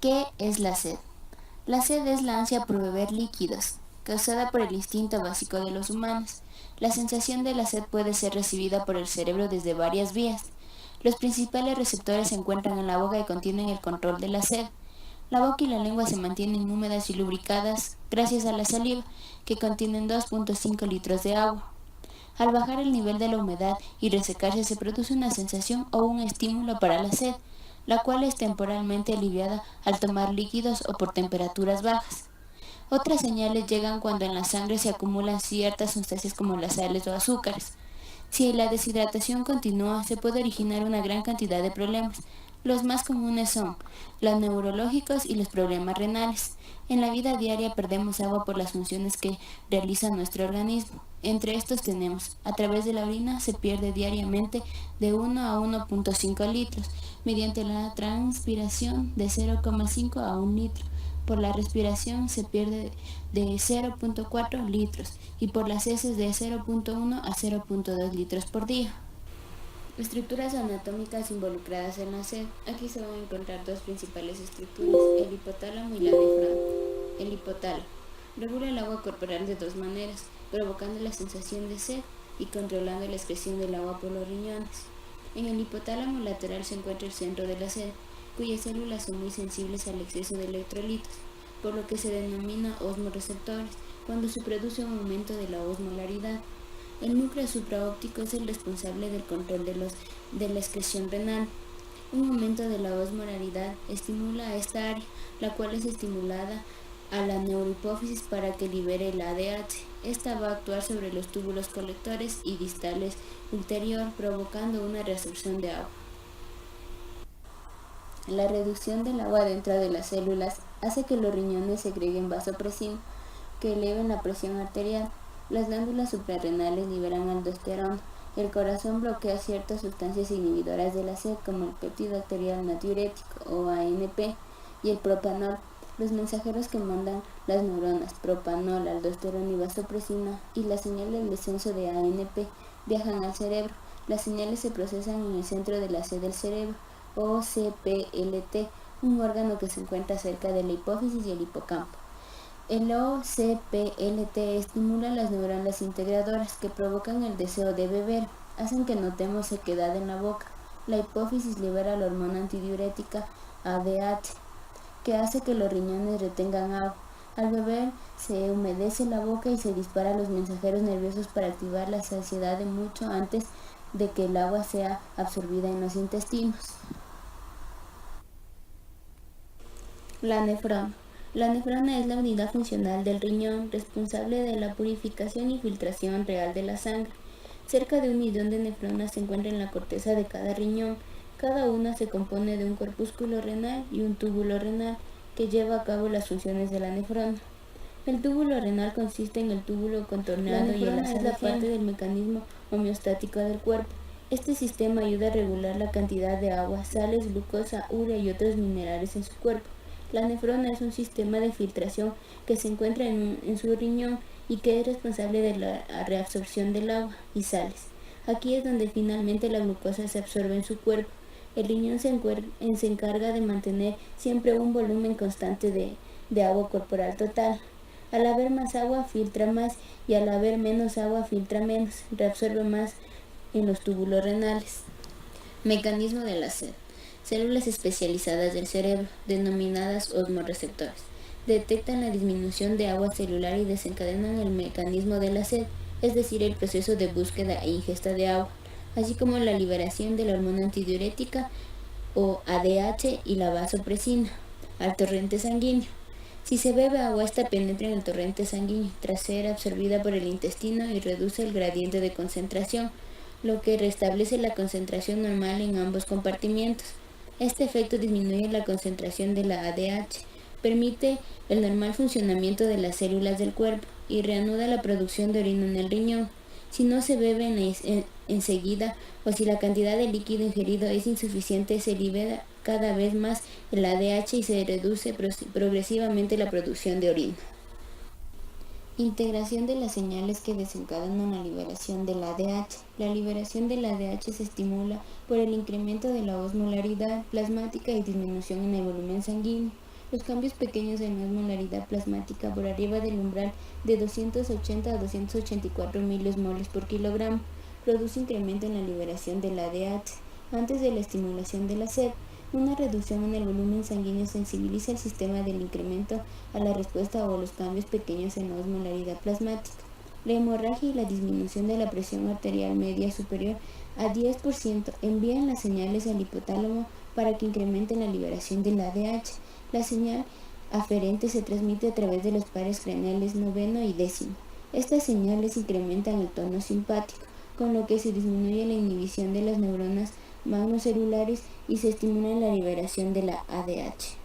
¿Qué es la sed? La sed es la ansia por beber líquidos, causada por el instinto básico de los humanos. La sensación de la sed puede ser recibida por el cerebro desde varias vías. Los principales receptores se encuentran en la boca y contienen el control de la sed. La boca y la lengua se mantienen húmedas y lubricadas gracias a la saliva, que contienen 2.5 litros de agua. Al bajar el nivel de la humedad y resecarse se produce una sensación o un estímulo para la sed, la cual es temporalmente aliviada al tomar líquidos o por temperaturas bajas. Otras señales llegan cuando en la sangre se acumulan ciertas sustancias como las sales o azúcares. Si la deshidratación continúa, se puede originar una gran cantidad de problemas. Los más comunes son los neurológicos y los problemas renales. En la vida diaria perdemos agua por las funciones que realiza nuestro organismo. Entre estos tenemos, a través de la orina se pierde diariamente de 1 a 1.5 litros, mediante la transpiración de 0,5 a 1 litro. Por la respiración se pierde de 0.4 litros y por las heces de 0.1 a 0.2 litros por día. Estructuras anatómicas involucradas en la sed. Aquí se van a encontrar dos principales estructuras, el hipotálamo y la nefrona. El hipotálamo regula el agua corporal de dos maneras, provocando la sensación de sed y controlando la excreción del agua por los riñones. En el hipotálamo lateral se encuentra el centro de la sed, cuyas células son muy sensibles al exceso de electrolitos, por lo que se denomina osmoreceptores, cuando se produce un aumento de la osmolaridad. El núcleo supraóptico es el responsable del control de la excreción renal. Un aumento de la osmolaridad estimula a esta área, la cual es estimulada a la neurohipófisis para que libere el ADH. Esta va a actuar sobre los túbulos colectores y distales ulterior, provocando una reabsorción de agua. La reducción del agua dentro de las células hace que los riñones segreguen vasopresina, que eleven la presión arterial. Las glándulas suprarrenales liberan aldosterona. El corazón bloquea ciertas sustancias inhibidoras de la sed, como el péptido arterial natriurético o ANP y el propanol. Los mensajeros que mandan las neuronas, propanol, aldosterona y vasopresina, y la señal del descenso de ANP viajan al cerebro. Las señales se procesan en el centro de la sed del cerebro, o CPLT, un órgano que se encuentra cerca de la hipófisis y el hipocampo. El OCPLT estimula las neuronas integradoras que provocan el deseo de beber, hacen que notemos sequedad en la boca. La hipófisis libera la hormona antidiurética ADH, que hace que los riñones retengan agua. Al beber se humedece la boca y se disparan los mensajeros nerviosos para activar la saciedad de mucho antes de que el agua sea absorbida en los intestinos. La nefrona. La nefrona es la unidad funcional del riñón responsable de la purificación y filtración real de la sangre. Cerca de 1 millón de nefronas se encuentran en la corteza de cada riñón. Cada una se compone de un corpúsculo renal y un túbulo renal que lleva a cabo las funciones de la nefrona. El túbulo renal consiste en el túbulo contorneado y el es la parte del mecanismo homeostático del cuerpo. Este sistema ayuda a regular la cantidad de agua, sales, glucosa, urea y otros minerales en su cuerpo. La nefrona es un sistema de filtración que se encuentra en su riñón y que es responsable de la reabsorción del agua y sales. Aquí es donde finalmente la glucosa se absorbe en su cuerpo. El riñón se encarga de mantener siempre un volumen constante de agua corporal total. Al haber más agua, filtra más, y al haber menos agua, filtra menos, reabsorbe más en los túbulos renales. Mecanismo de la sed. Células especializadas del cerebro, denominadas osmoreceptores, detectan la disminución de agua celular y desencadenan el mecanismo de la sed, es decir, el proceso de búsqueda e ingesta de agua, así como la liberación de la hormona antidiurética o ADH y la vasopresina al torrente sanguíneo. Si se bebe agua, esta penetra en el torrente sanguíneo tras ser absorbida por el intestino y reduce el gradiente de concentración, lo que restablece la concentración normal en ambos compartimientos. Este efecto disminuye la concentración de la ADH, permite el normal funcionamiento de las células del cuerpo y reanuda la producción de orina en el riñón. Si no se bebe enseguida o si la cantidad de líquido ingerido es insuficiente, se libera cada vez más el ADH y se reduce progresivamente la producción de orina. Integración de las señales que desencadenan la liberación del ADH. La liberación del ADH se estimula por el incremento de la osmolaridad plasmática y disminución en el volumen sanguíneo. Los cambios pequeños en la osmolaridad plasmática por arriba del umbral de 280 a 284 miliosmoles por kilogramo produce incremento en la liberación del ADH antes de la estimulación de la sed. Una reducción en el volumen sanguíneo sensibiliza el sistema del incremento a la respuesta o los cambios pequeños en la osmolaridad plasmática. La hemorragia y la disminución de la presión arterial media superior a 10% envían las señales al hipotálamo para que incrementen la liberación del ADH. La señal aferente se transmite a través de los pares craneales noveno y décimo. Estas señales incrementan el tono simpático, con lo que se disminuye la inhibición de las neuronas magnocelulares y se estimula la liberación de la ADH.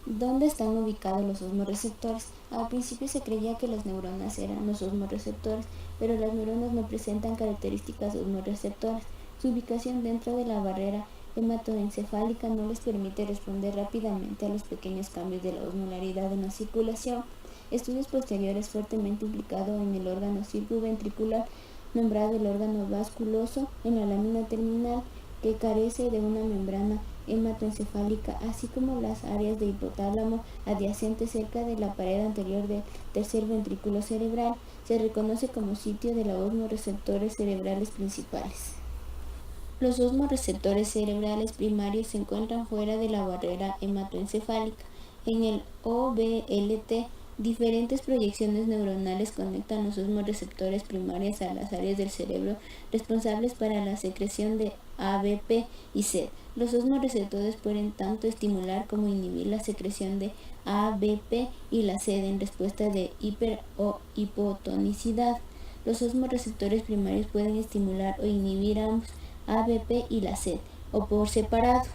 ¿Dónde están ubicados los osmorreceptores? Al principio se creía que las neuronas eran los osmorreceptores, pero las neuronas no presentan características osmorreceptoras. Su ubicación dentro de la barrera hematoencefálica no les permite responder rápidamente a los pequeños cambios de la osmolaridad en la circulación. Estudios posteriores fuertemente implicados en el órgano circunventricular, nombrado el órgano vasculoso en la lámina terminal, que carece de una membrana hematoencefálica, así como las áreas de hipotálamo adyacentes cerca de la pared anterior del tercer ventrículo cerebral. Se reconoce como sitio de los osmorreceptores cerebrales principales. Los osmorreceptores cerebrales primarios se encuentran fuera de la barrera hematoencefálica. En el OVLT, diferentes proyecciones neuronales conectan los osmorreceptores primarios a las áreas del cerebro responsables para la secreción de ABP y C. Los osmorreceptores pueden tanto estimular como inhibir la secreción de ABP y la C en respuesta de hiper o hipotonicidad. Los osmorreceptores primarios pueden estimular o inhibir ambos, ABP y la C, o por separado.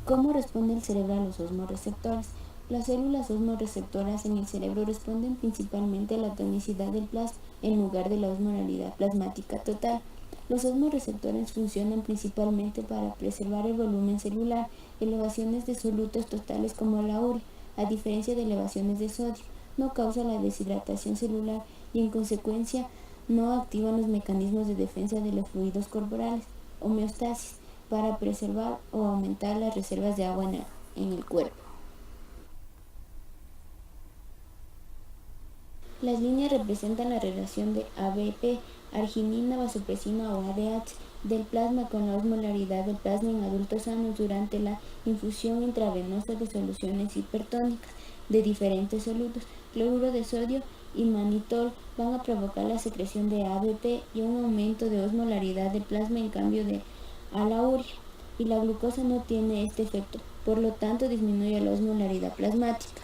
¿Cómo responde el cerebro a los osmorreceptores? Las células osmorreceptoras en el cerebro responden principalmente a la tonicidad del plasma en lugar de la osmolaridad plasmática total. Los osmorreceptores funcionan principalmente para preservar el volumen celular, elevaciones de solutos totales como la urea, a diferencia de elevaciones de sodio, no causa la deshidratación celular y en consecuencia no activan los mecanismos de defensa de los fluidos corporales, homeostasis, para preservar o aumentar las reservas de agua en el cuerpo. Las líneas representan la relación de ABP, arginina, vasopresina o ADH, del plasma con la osmolaridad del plasma en adultos sanos durante la infusión intravenosa de soluciones hipertónicas de diferentes solutos. Cloruro de sodio y manitol van a provocar la secreción de ABP y un aumento de osmolaridad del plasma en cambio de a la urea, y la glucosa no tiene este efecto, por lo tanto disminuye la osmolaridad plasmática.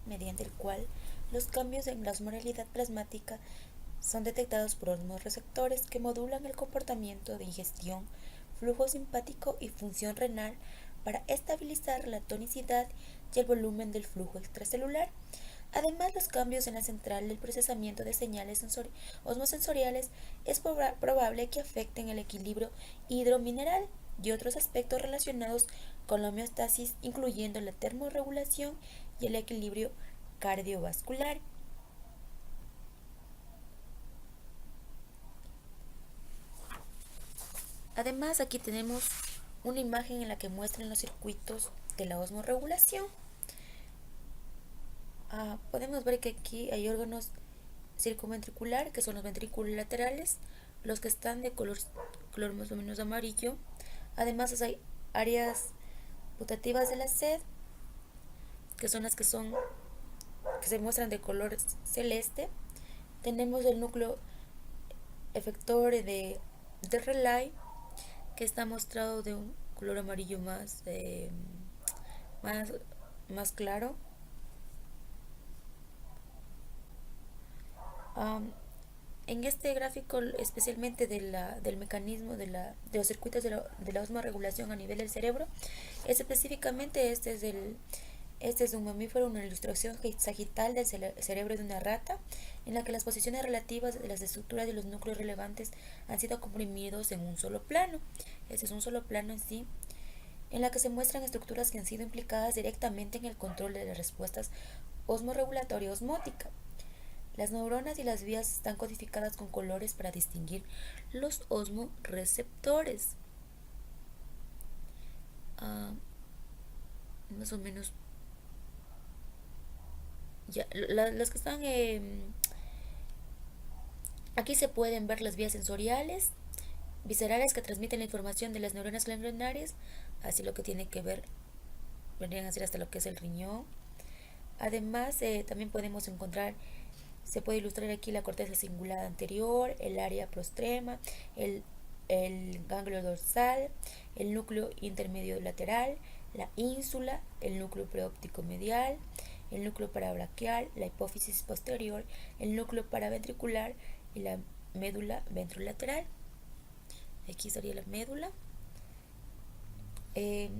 Mediante el cual los cambios en la osmolaridad plasmática son detectados por osmorreceptores que modulan el comportamiento de ingestión, flujo simpático y función renal para estabilizar la tonicidad y el volumen del flujo extracelular. Además, los cambios en la central del procesamiento de señales osmosensoriales es probable que afecten el equilibrio hidromineral y otros aspectos relacionados con la homeostasis, incluyendo la termorregulación y el equilibrio cardiovascular. Además, aquí tenemos una imagen en la que muestran los circuitos de la osmorregulación. Podemos ver que aquí hay órganos circunventricular, que son los ventrículos laterales, los que están de color más o menos amarillo. Además, hay áreas putativas de la sed, que son las que se muestran de color celeste. Tenemos el núcleo efector de Relay, que está mostrado de un color amarillo más, más claro. Um, en este gráfico, especialmente del mecanismo de los circuitos de la osmorregulación a nivel del cerebro, específicamente este es un mamífero, una ilustración sagital del cerebro de una rata, en la que las posiciones relativas de las estructuras de los núcleos relevantes han sido comprimidos en un solo plano. Este es un solo plano en sí, en la que se muestran estructuras que han sido implicadas directamente en el control de las respuestas osmorregulatoria osmótica. Las neuronas y las vías están codificadas con colores para distinguir los osmoreceptores. ah, más o menos ya, las que están aquí se pueden ver las vías sensoriales, viscerales que transmiten la información de las neuronas ganglionarias, así lo que tiene que ver, vendrían a ser hasta lo que es el riñón. Además, también podemos encontrar, se puede ilustrar aquí la corteza cingulada anterior, el área prostrema, el ganglio dorsal, el núcleo intermedio lateral, la ínsula, el núcleo preóptico medial, el núcleo parabraquial, la hipófisis posterior, el núcleo paraventricular y la médula ventrolateral. Aquí sería la médula. Eh,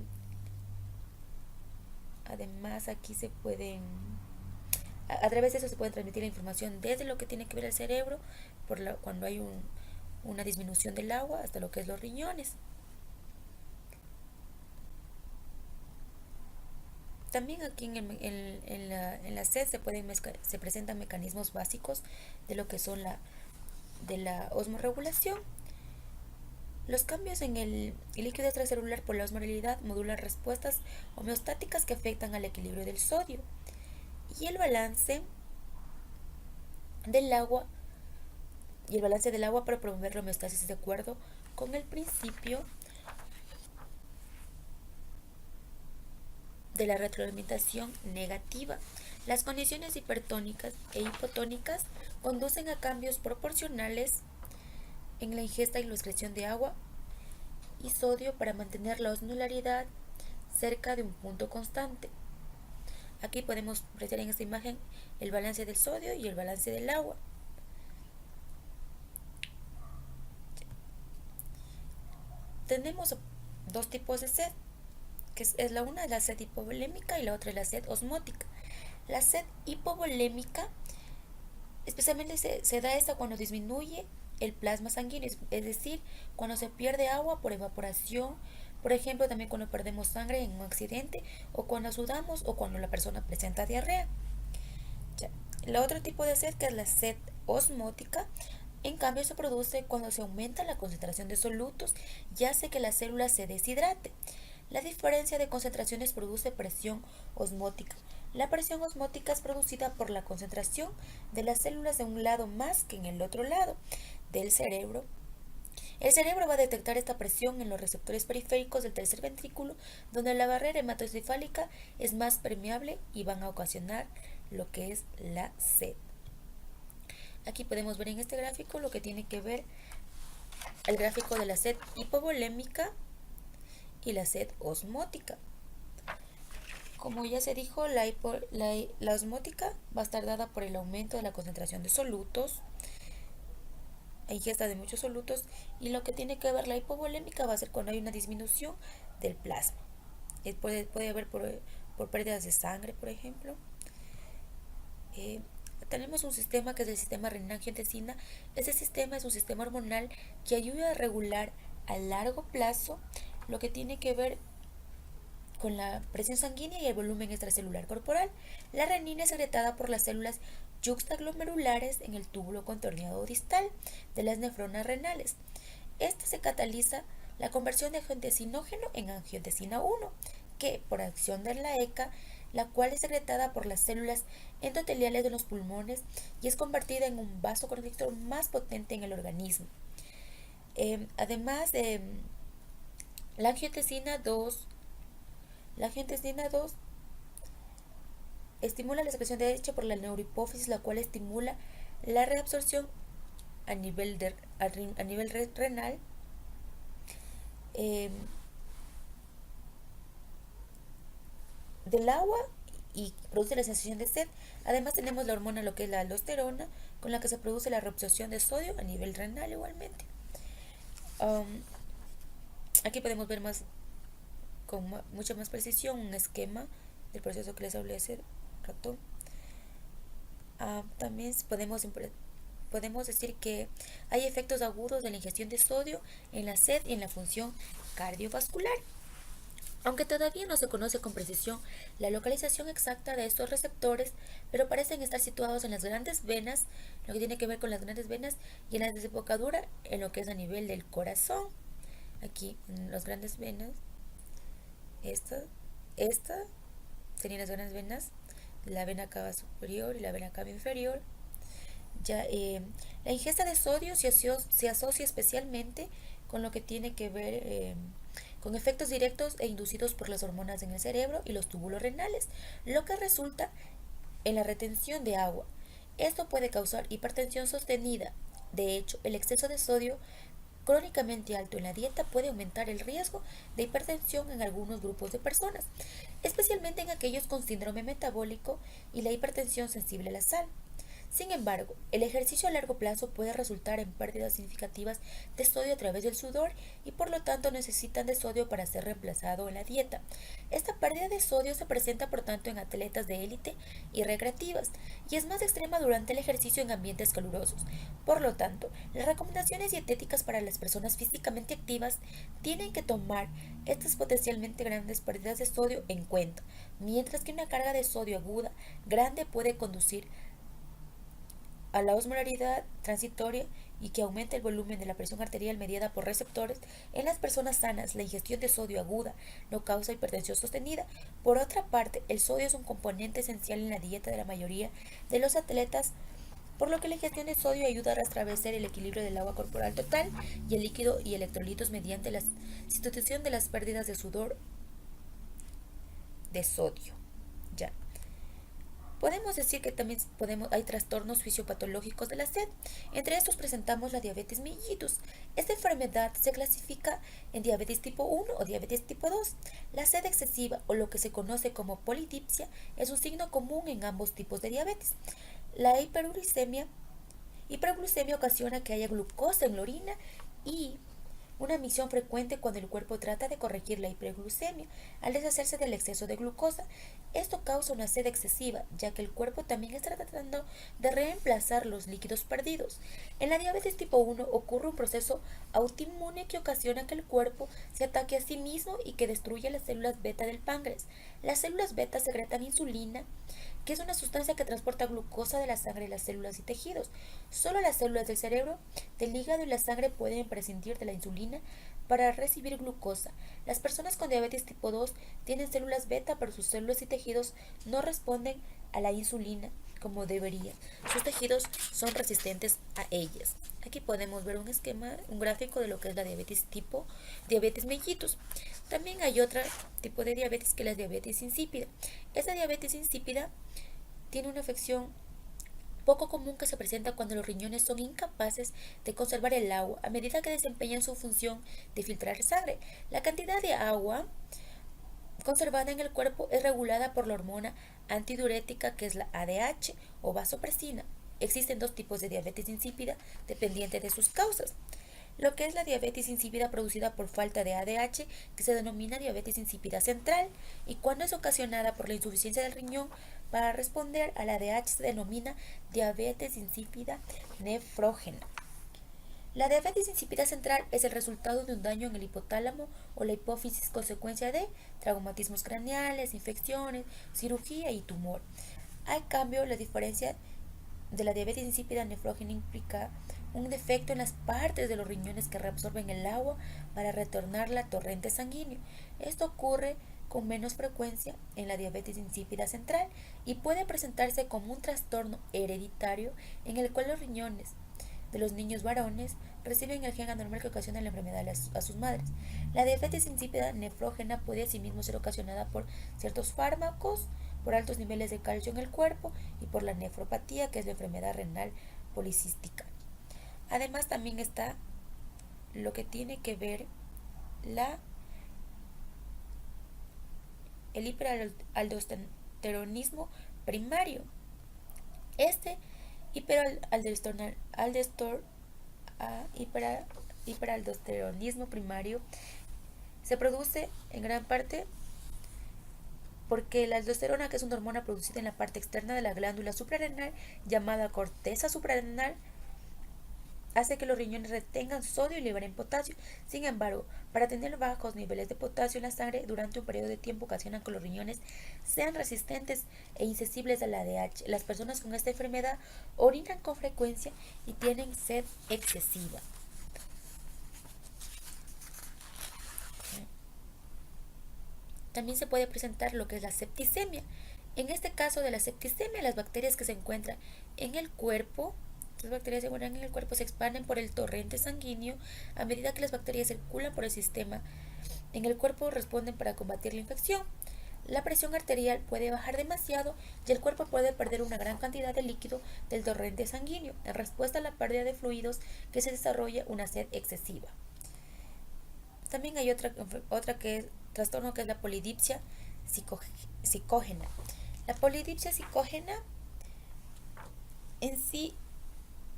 Además, aquí se pueden, a través de eso se puede transmitir la información desde lo que tiene que ver el cerebro, cuando hay una disminución del agua, hasta lo que es los riñones. También aquí en la sed se presentan mecanismos básicos de lo que son de la osmorregulación. Los cambios en el líquido extracelular por la osmolaridad modulan respuestas homeostáticas que afectan al equilibrio del sodio y el balance del agua para promover la homeostasis de acuerdo con el principio de la retroalimentación negativa. Las condiciones hipertónicas e hipotónicas conducen a cambios proporcionales en la ingesta y la excreción de agua y sodio para mantener la osmolaridad cerca de un punto constante. Aquí podemos apreciar en esta imagen el balance del sodio y el balance del agua. Tenemos dos tipos de sed, que es la una es la sed hipovolémica y la otra es la sed osmótica. La sed hipovolémica especialmente se da esta cuando disminuye el plasma sanguíneo, es decir, cuando se pierde agua por evaporación, por ejemplo, también cuando perdemos sangre en un accidente o cuando sudamos o cuando la persona presenta diarrea. Ya. El otro tipo de sed, que es la sed osmótica, en cambio se produce cuando se aumenta la concentración de solutos y hace que la célula se deshidrate. La diferencia de concentraciones produce presión osmótica. La presión osmótica es producida por la concentración de las células de un lado más que en el otro lado del cerebro. El cerebro va a detectar esta presión en los receptores periféricos del tercer ventrículo, donde la barrera hematocefálica es más permeable y van a ocasionar lo que es la sed. Aquí podemos ver en este gráfico lo que tiene que ver el gráfico de la sed hipovolémica y la sed osmótica. Como ya se dijo, la osmótica va a estar dada por el aumento de la concentración de solutos, ingesta de muchos solutos, y lo que tiene que ver la hipovolémica va a ser cuando hay una disminución del plasma. Puede haber por pérdidas de sangre, por ejemplo. Tenemos un sistema que es el sistema renina-angiotensina. Este sistema es un sistema hormonal que ayuda a regular a largo plazo lo que tiene que ver con la presión sanguínea y el volumen extracelular corporal. La renina es secretada por las células yuxtaglomerulares en el túbulo contorneado distal de las nefronas renales. Este se cataliza la conversión de angiotensinógeno en angiotensina 1, que por acción de la ECA, la cual es secretada por las células endoteliales de los pulmones y es convertida en un vasoconstrictor más potente en el organismo. Además, la angiotensina 2 estimula la secreción de leche por la neurohipófisis, la cual estimula la reabsorción a nivel renal del agua y produce la sensación de sed. Además tenemos la hormona, lo que es la aldosterona, con la que se produce la reabsorción de sodio a nivel renal igualmente. Aquí podemos ver con mucha más precisión un esquema del proceso que les hablé hace rato. También podemos decir que hay efectos agudos de la ingestión de sodio en la sed y en la función cardiovascular. Aunque todavía no se conoce con precisión la localización exacta de estos receptores, pero parecen estar situados en las grandes venas, lo que tiene que ver con las grandes venas, y en la desembocadura en lo que es a nivel del corazón. Aquí en las grandes venas Esta, esta serían las grandes venas, la vena cava superior y la vena cava inferior. Ya, la ingesta de sodio se asocia especialmente con lo que tiene que ver con efectos directos e inducidos por las hormonas en el cerebro y los túbulos renales, lo que resulta en la retención de agua. Esto puede causar hipertensión sostenida. De hecho, el exceso de sodio crónicamente alto en la dieta puede aumentar el riesgo de hipertensión en algunos grupos de personas, especialmente en aquellos con síndrome metabólico y la hipertensión sensible a la sal. Sin embargo, el ejercicio a largo plazo puede resultar en pérdidas significativas de sodio a través del sudor y por lo tanto necesitan de sodio para ser reemplazado en la dieta. Esta pérdida de sodio se presenta por tanto en atletas de élite y recreativas y es más extrema durante el ejercicio en ambientes calurosos. Por lo tanto, las recomendaciones dietéticas para las personas físicamente activas tienen que tomar estas potencialmente grandes pérdidas de sodio en cuenta, mientras que una carga de sodio aguda grande puede conducir a la osmolaridad transitoria y que aumenta el volumen de la presión arterial mediada por receptores, en las personas sanas la ingestión de sodio aguda no causa hipertensión sostenida. Por otra parte, el sodio es un componente esencial en la dieta de la mayoría de los atletas, por lo que la ingestión de sodio ayuda a restablecer el equilibrio del agua corporal total y el líquido y electrolitos mediante la sustitución de las pérdidas de sudor de sodio. Ya. Podemos decir que también hay trastornos fisiopatológicos de la sed. Entre estos presentamos la diabetes mellitus. Esta enfermedad se clasifica en diabetes tipo 1 o diabetes tipo 2. La sed excesiva o lo que se conoce como polidipsia es un signo común en ambos tipos de diabetes. La hiperglucemia ocasiona que haya glucosa en la orina y una misión frecuente cuando el cuerpo trata de corregir la hiperglucemia al deshacerse del exceso de glucosa. Esto causa una sed excesiva, ya que el cuerpo también está tratando de reemplazar los líquidos perdidos. En la diabetes tipo 1 ocurre un proceso autoinmune que ocasiona que el cuerpo se ataque a sí mismo y que destruye las células beta del páncreas. Las células beta secretan insulina, que es una sustancia que transporta glucosa de la sangre a las células y tejidos. Solo las células del cerebro, del hígado y la sangre pueden prescindir de la insulina para recibir glucosa. Las personas con diabetes tipo 2 tienen células beta, pero sus células y tejidos no responden a la insulina como deberían. Sus tejidos son resistentes a ellas. Aquí podemos ver un esquema, un gráfico de lo que es la diabetes mellitus. También hay otro tipo de diabetes que es la diabetes insípida. Esta diabetes insípida tiene una afección poco común que se presenta cuando los riñones son incapaces de conservar el agua a medida que desempeñan su función de filtrar sangre. La cantidad de agua conservada en el cuerpo es regulada por la hormona antidiurética que es la ADH o vasopresina. Existen dos tipos de diabetes insípida dependiente de sus causas. Lo que es la diabetes insípida producida por falta de ADH, que se denomina diabetes insípida central, y cuando es ocasionada por la insuficiencia del riñón para responder al ADH se denomina diabetes insípida nefrógena. La diabetes insípida central es el resultado de un daño en el hipotálamo o la hipófisis consecuencia de traumatismos craneales, infecciones, cirugía y tumor. Hay cambio, la diferencia de la diabetes insípida nefrógena implica un defecto en las partes de los riñones que reabsorben el agua para retornarla a torrente sanguíneo. Esto ocurre con menos frecuencia en la diabetes insípida central y puede presentarse como un trastorno hereditario en el cual los riñones de los niños varones reciben el gen anormal que ocasiona la enfermedad a sus madres. La diabetes insípida nefrógena puede asimismo ser ocasionada por ciertos fármacos, por altos niveles de calcio en el cuerpo y por la nefropatía, que es la enfermedad renal policística. Además también está lo que tiene que ver el hiperaldosteronismo primario. Este hiperaldosteronismo primario se produce en gran parte porque la aldosterona, que es una hormona producida en la parte externa de la glándula suprarrenal llamada corteza suprarrenal, hace que los riñones retengan sodio y liberen potasio. Sin embargo, para tener bajos niveles de potasio en la sangre durante un periodo de tiempo ocasionan que los riñones sean resistentes e insensibles al ADH. Las personas con esta enfermedad orinan con frecuencia y tienen sed excesiva. también se puede presentar lo que es la septicemia. En este caso de la septicemia, las bacterias que se encuentran en el cuerpo, las bacterias se encuentran en el cuerpo, se expanden por el torrente sanguíneo. A medida que las bacterias circulan por el sistema en el cuerpo, responden para combatir la infección. La presión arterial puede bajar demasiado y el cuerpo puede perder una gran cantidad de líquido del torrente sanguíneo. En respuesta a la pérdida de fluidos, que se desarrolla una sed excesiva. También hay otra que es trastorno, que es la polidipsia psicógena. La polidipsia psicógena en sí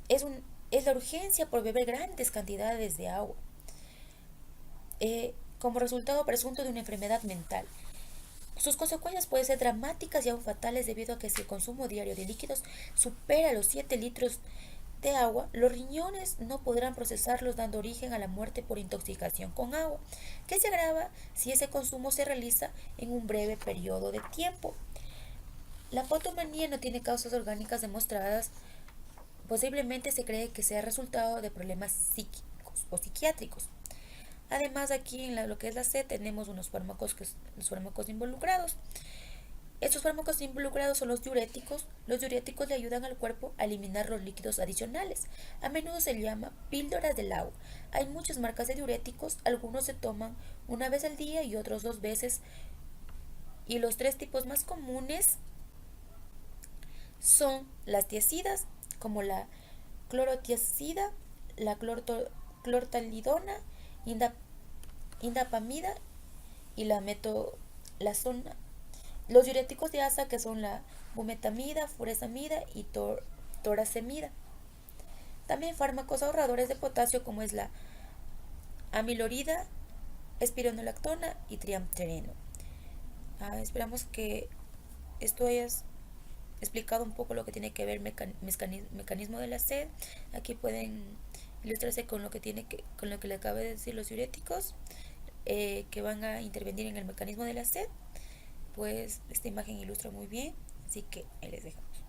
es la urgencia por beber grandes cantidades de agua, como resultado presunto de una enfermedad mental. Sus consecuencias pueden ser dramáticas y aún fatales, debido a que si el consumo diario de líquidos supera los 7 litros de agua, los riñones no podrán procesarlos, dando origen a la muerte por intoxicación con agua, que se agrava si ese consumo se realiza en un breve periodo de tiempo. La potomanía no tiene causas orgánicas demostradas. Posiblemente se cree que sea resultado de problemas psíquicos o psiquiátricos. Además, aquí en lo que es la sed tenemos los fármacos involucrados. Estos fármacos involucrados son los diuréticos. Los diuréticos le ayudan al cuerpo a eliminar los líquidos adicionales. A menudo se llama píldoras del agua. Hay muchas marcas de diuréticos. Algunos se toman una vez al día y otros 2 veces. Y los 3 tipos más comunes son las tiazidas, como la clorotiazida, la clortalidona, indapamida y la metolazona. Los diuréticos de asa, que son la bumetamida, furosemida y toracemida. También fármacos ahorradores de potasio, como es la amilorida, espironolactona y triamtereno. Esperamos que esto hayas explicado un poco lo que tiene que ver mecanismo de la sed. Aquí pueden ilustrarse con lo que le acabo de decir, los diuréticos, que van a intervenir en el mecanismo de la sed. Pues esta imagen ilustra muy bien, así que ahí les dejamos.